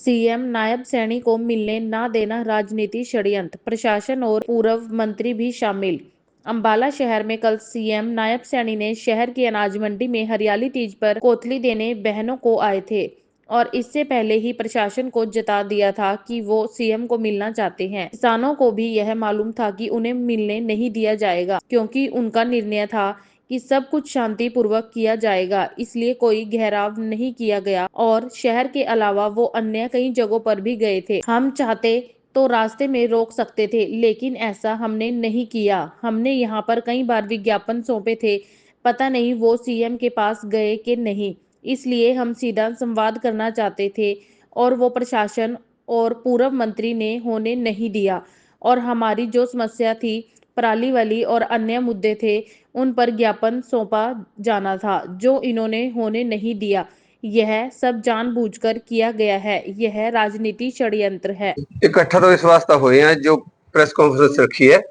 CM Nayab Saini को मिलने न देना राजनीति षड्यंत्र, प्रशासन और पूर्व मंत्री भी शामिल। अंबाला शहर में कल सीएम नायब सैनी ने शहर की अनाज मंडी में हरियाली तीज पर कोतली देने बहनों को आए थे और इससे पहले ही प्रशासन को जता दिया था कि वो सीएम को मिलना चाहते हैं। किसानों को भी यह मालूम था कि उन्हें मिलने नहीं दिया जाएगा, क्योंकि उनका निर्णय था कि सब कुछ शांति पूर्वक किया जाएगा, इसलिए कोई घेराव नहीं किया गया और शहर के अलावा वो अन्य कई जगहों पर भी गए थे। हम चाहते तो रास्ते में रोक सकते थे, लेकिन ऐसा हमने नहीं किया। हमने यहाँ पर कई बार विज्ञापन सौंपे थे, पता नहीं वो सीएम के पास गए कि नहीं, इसलिए हम सीधा संवाद करना चाहते थे और वो प्रशासन और पूर्व मंत्री ने होने नहीं दिया और हमारी जो समस्या थी, पराली वाली और अन्य मुद्दे थे, उन पर ज्ञापन सौंपा जाना था, जो इन्होंने होने नहीं दिया। यह सब जानबूझकर किया गया है, यह राजनीति षड्यंत्र है। इकट्ठा तो इस वास्ते हुए हैं जो प्रेस कॉन्फ्रेंस रखी है।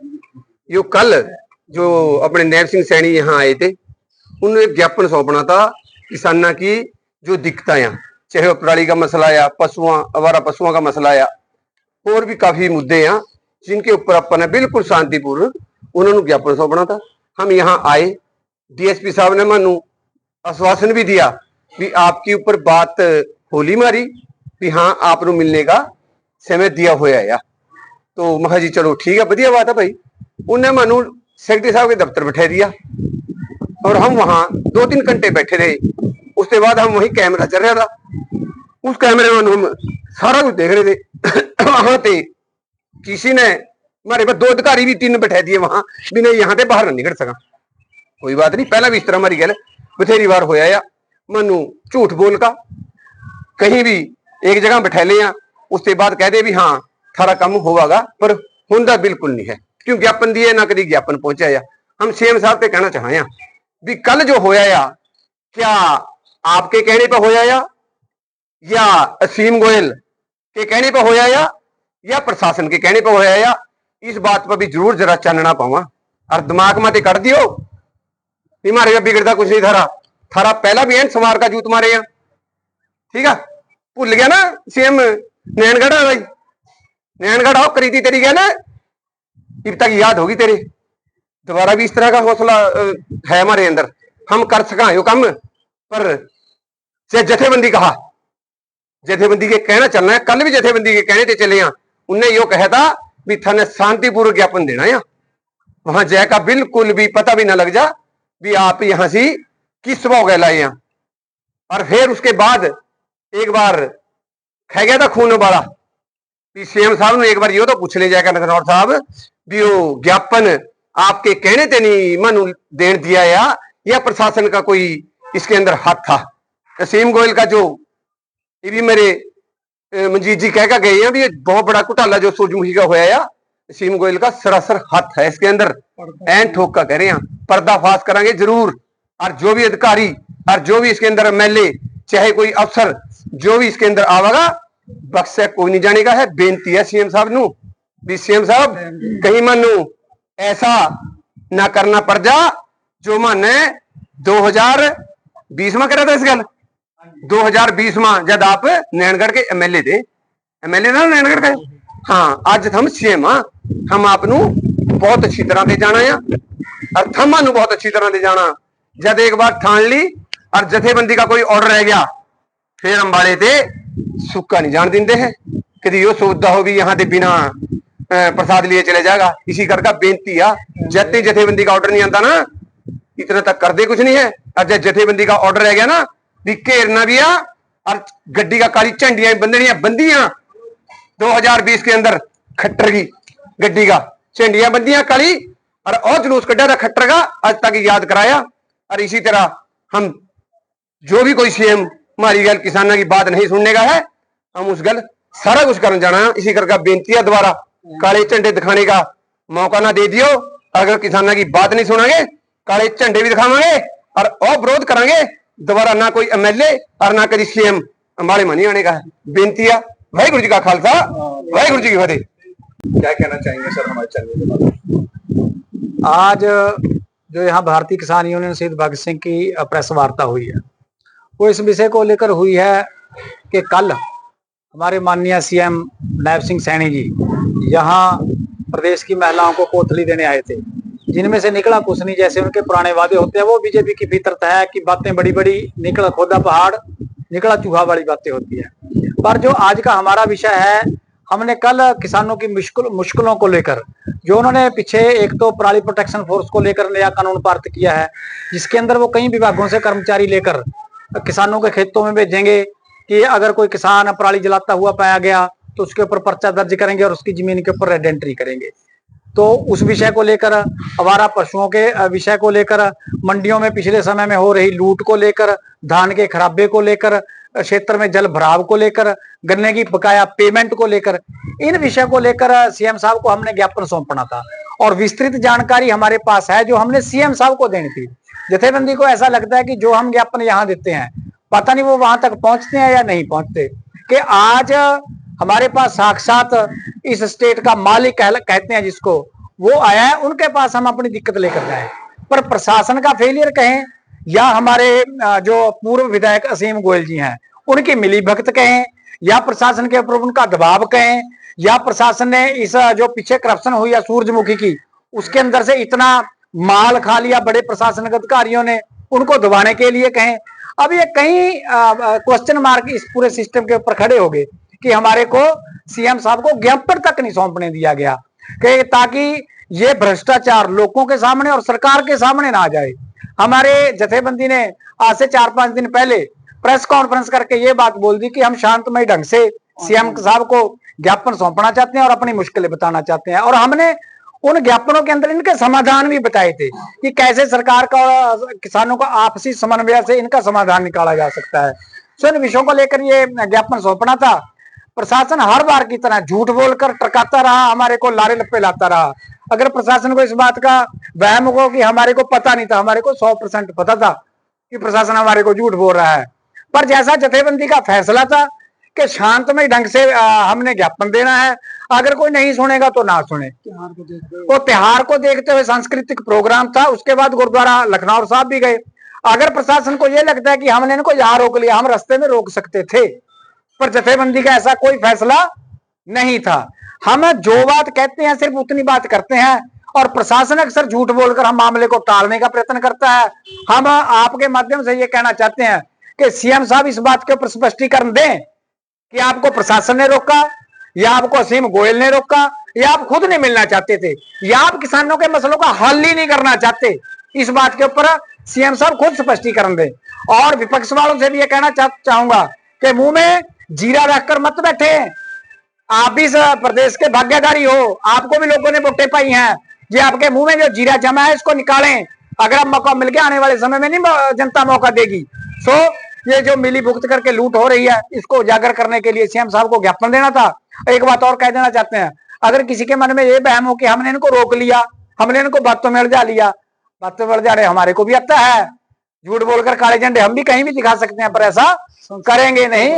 यो कल जो अपने नैब सिंह सैनी यहाँ आए थे, उन्हें ज्ञापन सौंपना था किसानों की जो दिक्कतें, चाहे पराली का मसला या पशुओं आवारा पशुओं का मसला या और भी काफी मुद्दे हैं जिनके ऊपर अपन बिल्कुल शांतिपूर्वक उन्होंने ज्ञापन सौंपना था। हम यहाँ आए, डीएसपी साहब ने मानू आश्वासन भी दिया भी आपके ऊपर बात होली मारी भी हाँ आपको मिलने का समय दिया होया या तो महा जी चलो ठीक है, बढ़िया बात है भाई। उन्हें मानू सेक्रेटरी साहब के दफ्तर बैठा दिया और हम वहां 2-3 घंटे बैठे रहे। उसके बाद हम वही कैमरा चल रहा था, उस कैमरे में हम सारा कुछ देख रहे थे। वहां थे किसी ने हमारे पास 2 अधिकारी भी 3 बैठा दिए वहां भी नहीं यहाँ से बाहर ना निकल सका। कोई बात नहीं, पहला भी इस तरह हमारी गल बथेरी बार होया या मनु झूठ बोल का कहीं भी एक जगह बैठा ले, उसके बाद कह दे भी हाँ थारा कम होगा, पर होंदा बिल्कुल नहीं है। क्यों ज्ञापन दिए ना कभी ज्ञापन पहुंचा या। हम सीएम साहब से कहना चाहे भी कल जो होया या क्या आपके कहने पर होया या असीम गोयल के कहने पर होया या प्रशासन के कहने पर होया या, इस बात पर भी जरूर जरा चानना पाऊंगा और दिमाग में कर दियो हमारे बिगड़ता कुछ नहीं। थारा पहला भी एन समार का जूत मारे, ठीक है। भूल गया ना सीएम नैनगढ़ भाई, नैनगढ़ आओ करी थी तेरी गया ना, अब तक याद होगी तेरे। दोबारा भी इस तरह का हौसला है हमारे अंदर, हम कर सका यो काम। पर जथेबंदी कहा, जथेबंदी के कहना चलना है, कल भी जथेबंदी के कहने थे चले, उनने यो कहा था भी थाने शांतिपूर्वक ज्ञापन देना है। वहां जय का बिल्कुल भी पता भी ना लग जा भी आप यहां से किस स्वभाव गए लाए। और फिर उसके बाद एक बार खा गया था खून वाला सीएम साहब ने एक बार यो तो पूछ ले जाएगा नथनौर साहब भी वो ज्ञापन आपके कहने ते नहीं मनु देन दिया या प्रशासन का कोई इसके अंदर हाथ था। असीम गोयल का जो ये भी मेरे मंजीत जी कह गए हैं भी ये बहुत बड़ा घोटाला जो सूरजमुखी का होया या असीम गोयल का सरासर हाथ है इसके अंदर। एन ठोक का कह रहे हैं, पर्दाफाश करेंगे जरूर। और जो भी अधिकारी और जो भी इसके अंदर एमएलए चाहे कोई अफसर जो भी इसके अंदर आवेगा बख्शे कोई नहीं जानेगा। है बेनती है सीएम साहब नू भी सीएम साहब कहीं मानू ऐसा ना करना पड़ जा जो माने 2020 में करा था इस गल 2020 में जब आप नैनगढ़ के एमएलए थे, एमएलए ना नैनगढ़ का। हाँ आज हम सीएम हाँ, हम आपनू बहुत अच्छी तरह से जाना है और थमानू बहुत अच्छी तरह से जाना। जब एक बार ठान ली और जथेबंदी का कोई ऑर्डर रह गया फिर अंबाले थे सुक्का नहीं जान देंगे है। कभी यो सोचता हो भी यहाँ से बिना प्रसाद लिए चले जाएगा। इसी करके बेनती है जब जथेबंदी का ऑर्डर नहीं आता ना इतना तक कर दे कुछ नहीं है। और जब जथेबंदी का ऑर्डर रह गया ना भी घेरना भी आ और गड्डी का काली झंडियां बंदनियां बंदियां 2020 के अंदर खट्टर की गड्डी का झंडियां बंदियां काली और जुलूस कड्डा था खट्टर का आज तक याद कराया। और इसी तरह हम जो भी कोई सीएम हमारी गल किसानों की बात नहीं सुनने का है हम उस गल सारा कुछ करना जाना है। इसी करके बेनती है दोबारा काले झंडे दिखाने का मौका ना दे दियो। अगर किसानों की बात नहीं सुनांगे काले झंडे भी दिखावांगे और विरोध करांगे दोबारा। ना कोई एमएलए और ना कभी सीएम हमारे मनी आने का है। बेनती है वाहिगुरु जी का खालसा वाहिगुरु जी की फतेह। क्या कहना चाहेंगे सर हमारे चैनल के बारे? आज जो यहाँ भारतीय किसान यूनियन शहीद भगत सिंह की प्रेस वार्ता हुई है वो इस विषय को लेकर हुई है कि कल हमारे माननीय सीएम नायब सिंह सैनी जी यहाँ प्रदेश की महिलाओं को कोथली देने आए थे, जिनमें से निकला कुछ नहीं। जैसे उनके पुराने वादे होते हैं, वो बीजेपी की फितरत है कि बातें बड़ी बड़ी, निकला खोदा पहाड़, निकला चूहा वाली बातें होती है। पर जो आज का हमारा विषय है, हमने कल किसानों की मुश्किलों को लेकर, जो उन्होंने पीछे एक तो पराली प्रोटेक्शन फोर्स को लेकर नया कानून पारित किया है, जिसके अंदर वो कई विभागों से कर्मचारी लेकर किसानों के खेतों में भेजेंगे कि अगर कोई किसान पराली जलाता हुआ पाया गया तो उसके ऊपर पर्चा दर्ज करेंगे और उसकी जमीन के ऊपर रेड एंट्री करेंगे। तो उस विषय को लेकर, आवारा पशुओं के विषय को लेकर, मंडियों में पिछले समय में हो रही लूट को लेकर, धान के खराबे को लेकर, क्षेत्र में जल भराव को लेकर, गन्ने की बकाया पेमेंट को लेकर, इन विषय को लेकर सीएम साहब को हमने ज्ञापन सौंपना था और विस्तृत जानकारी हमारे पास है जो हमने सीएम साहब को देनी थी। जथेबंदी को ऐसा लगता है कि जो हम ज्ञापन यहाँ देते हैं, पता नहीं वो वहां तक पहुंचते हैं या नहीं पहुंचते, कि आज हमारे पास साक्षात इस स्टेट का मालिक कहते हैं जिसको, वो आया है, उनके पास हम अपनी दिक्कत लेकर जाए। पर प्रशासन का फेलियर कहें या हमारे जो पूर्व विधायक असीम गोयल जी हैं उनकी मिलीभगत कहें, या प्रशासन के ऊपर उनका दबाव कहें, या प्रशासन ने इस जो पीछे करप्शन हुई है सूरजमुखी की, उसके अंदर से इतना माल खा लिया बड़े प्रशासनिक अधिकारियों ने, उनको दबाने के लिए कहें। अब ये कई क्वेश्चन मार्क इस पूरे सिस्टम के ऊपर खड़े हो गए कि हमारे को सीएम साहब को ज्ञापन तक नहीं सौंपने दिया गया, कि ताकि ये भ्रष्टाचार लोगों के सामने और सरकार के सामने ना आ जाए। हमारे जथेबंदी ने आज से 4-5 दिन पहले प्रेस कॉन्फ्रेंस करके ये बात बोल दी कि हम शांतमय ढंग से सीएम साहब को ज्ञापन सौंपना चाहते हैं और अपनी मुश्किलें बताना चाहते हैं। और हमने उन ज्ञापनों के अंदर इनके समाधान भी बताए थे कि कैसे सरकार का किसानों का आपसी समन्वय से इनका समाधान निकाला जा सकता है। सो इन विषयों को लेकर ये ज्ञापन सौंपना था। प्रशासन हर बार की तरह झूठ बोलकर टरकाता रहा, हमारे को लारे लप्पे लाता रहा। अगर प्रशासन को इस बात का वहम हो कि हमारे को पता नहीं था, हमारे को 100% पता था कि प्रशासन हमारे को झूठ बोल रहा है। पर जैसा जथेबंदी का फैसला था कि शांतमय ढंग से हमने ज्ञापन देना है, अगर कोई नहीं सुनेगा तो ना सुने। वो त्योहार को देखते हुए सांस्कृतिक प्रोग्राम था, उसके बाद गुरुद्वारा लखनऊ साहब भी गए। अगर प्रशासन को यह लगता है कि हमने इनको यहाँ रोक लिया, हम रास्ते में रोक सकते थे, पर जथेबंदी का ऐसा कोई फैसला नहीं था। हम जो बात कहते हैं सिर्फ उतनी बात करते हैं और प्रशासन अक्सर झूठ बोलकर हम मामले को टालने का प्रयत्न करता है। हम आपके माध्यम से ये कहना चाहते हैं कि सीएम साहब इस बात के ऊपर स्पष्टीकरण दें कि आपको प्रशासन ने रोका, या आपको असीम गोयल ने रोका, या आप खुद नहीं मिलना चाहते थे, या आप किसानों के मसलों का हल ही नहीं करना चाहते। इस बात के ऊपर सीएम साहब खुद स्पष्टीकरण दें। और विपक्ष वालों से भी ये कहना चाहूंगा कि मुंह में जीरा रखकर मत बैठे। आप भी प्रदेश के भाग्यधारी हो, आपको भी लोगों ने वोटें पाई हैं। ये आपके मुंह में जो जीरा जमा है इसको निकालें। अगर अब मौका मिल गया, आने वाले समय में नहीं जनता मौका देगी। सो ये जो मिली भुगत करके लूट हो रही है, इसको उजागर करने के लिए सीएम साहब को ज्ञापन देना था। एक बात और कह देना चाहते हैं, अगर किसी के मन में ये बहम हो कि हमने इनको रोक लिया, हमने इनको बातों में उलझा लिया, बातों में उलझाने हमारे को भी आता है। झूठ बोलकर काले झंडे हम भी कहीं भी दिखा सकते हैं, पर ऐसा करेंगे नहीं।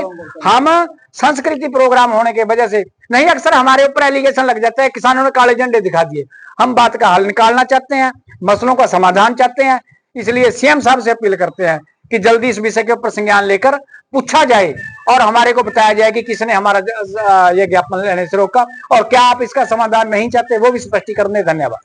हम संस्कृति प्रोग्राम होने की वजह से नहीं, अक्सर हमारे ऊपर एलिगेशन लग जाता है किसानों ने काले झंडे दिखा दिए। हम बात का हल निकालना चाहते हैं, मसलों का समाधान चाहते हैं, इसलिए सीएम साहब से अपील करते हैं कि जल्दी इस विषय के ऊपर संज्ञान लेकर पूछा जाए और हमारे को बताया जाए कि किसने हमारा ये ज्ञापन लेने से रोका और क्या आप इसका समाधान नहीं चाहते, वो भी स्पष्टीकरण दें। धन्यवाद।